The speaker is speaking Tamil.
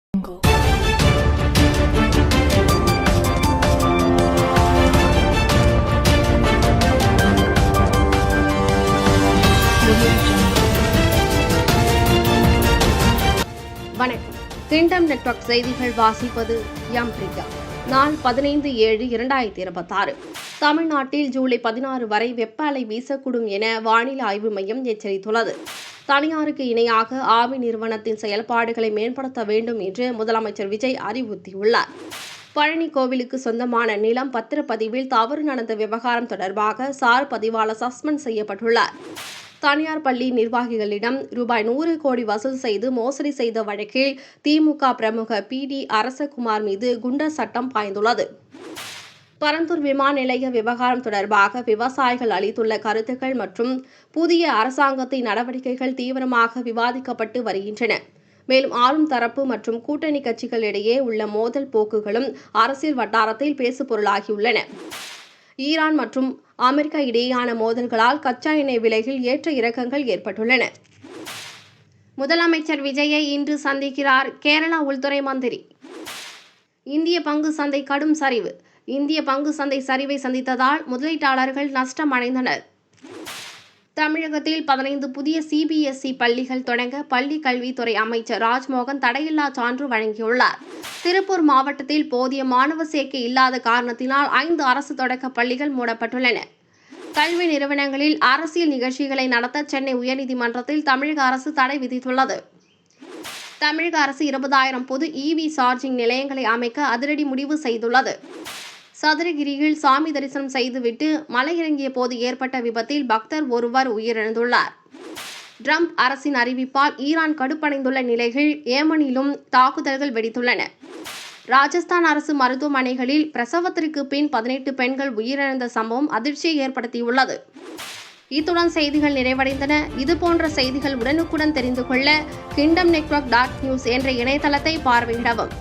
வணக்கம். கிங்டம் நெட்வொர்க் செய்திகள் வாசிப்பது எம் பிரியா. நாள் 15/7/2026. தமிழ்நாட்டில் ஜூலை 16 வரை வெப்ப அலை வீசக்கூடும் என வானிலை ஆய்வு மையம் எச்சரித்துள்ளது. தனியாருக்கு இணையாக ஆவி நிறுவனத்தின் செயல்பாடுகளை மேம்படுத்த வேண்டும் என்று முதலமைச்சர் விஜய் அறிவுறுத்தியுள்ளார். பழனி கோவிலுக்கு சொந்தமான நிலம் பத்திரப்பதிவில் தவறு நடந்த விவகாரம் தொடர்பாக சார் பதிவாளர் சஸ்பெண்ட் செய்யப்பட்டுள்ளார். தனியார் பள்ளி நிர்வாகிகளிடம் ரூபாய் 100 கோடி வசூல் செய்து மோசடி செய்த வழக்கில் திமுக பிரமுக PD அரசகுமார் மீது குண்டர் சட்டம் பாய்ந்துள்ளது. பரந்தூர் விமான நிலைய விவகாரம் தொடர்பாக விவசாயிகள் அளித்துள்ள கருத்துக்கள் மற்றும் புதிய அரசாங்கத்தின் நடவடிக்கைகள் தீவிரமாக விவாதிக்கப்பட்டு வருகின்றன. மேலும் ஆளும் தரப்பு மற்றும் கூட்டணி கட்சிகளிடையே உள்ள மோதல் போக்குகளும் அரசியல் வட்டாரத்தில் பேசுபொருளாகியுள்ளன. ஈரான் மற்றும் அமெரிக்கா இடையேயான மோதல்களால் கச்சா எண்ணெய் விலையில் ஏற்ற இறக்கங்கள் ஏற்பட்டுள்ளன. முதலமைச்சர் விஜயை இன்று சந்திக்கிறார் கேரள உள்துறை மந்திரி. இந்திய பங்கு சந்தை கடும் சரிவு. இந்திய பங்கு சந்தை சரிவை சந்தித்ததால் முதலீட்டாளர்கள் நஷ்டம் அடைந்தனர். தமிழகத்தில் 15 புதிய CBSE பள்ளிகள் தொடங்க பள்ளி கல்வித்துறை அமைச்சர் ராஜ்மோகன் தடையில்லா சான்று வழங்கியுள்ளார். திருப்பூர் மாவட்டத்தில் போதிய மாணவ சேர்க்கை இல்லாத காரணத்தினால் 5 அரசு தொடக்க பள்ளிகள் மூடப்பட்டுள்ளன. கல்வி நிறுவனங்களில் அரசியல் நிகழ்ச்சிகளை நடத்த சென்னை உயர்நீதிமன்றத்தில் தமிழக அரசு தடை விதித்துள்ளது. தமிழக அரசு 20,000 பொது EV சார்ஜிங் நிலையங்களை அமைக்க அதிரடி முடிவு செய்துள்ளது. சதுரகிரியில் சாமி தரிசனம் செய்துவிட்டு மலையிறங்கிய போது ஏற்பட்ட விபத்தில் பக்தர் ஒருவர் உயிரிழந்துள்ளார். ட்ரம்ப் அரசின் அறிவிப்பால் ஈரான் கடுப்படைந்துள்ள நிலையில் ஏமனிலும் தாக்குதல்கள் வெடித்துள்ளன. ராஜஸ்தான் அரசு மருத்துவமனைகளில் பிரசவத்திற்கு பின் 18 பெண்கள் உயிரிழந்த சம்பவம் அதிர்ச்சியை ஏற்படுத்தியுள்ளது. இத்துடன் செய்திகள் நிறைவடைந்தன. இதுபோன்ற செய்திகள் உடனுக்குடன் தெரிந்து கொள்ள kingdomnetwork.news என்ற இணையதளத்தை பார்வையிடவும்.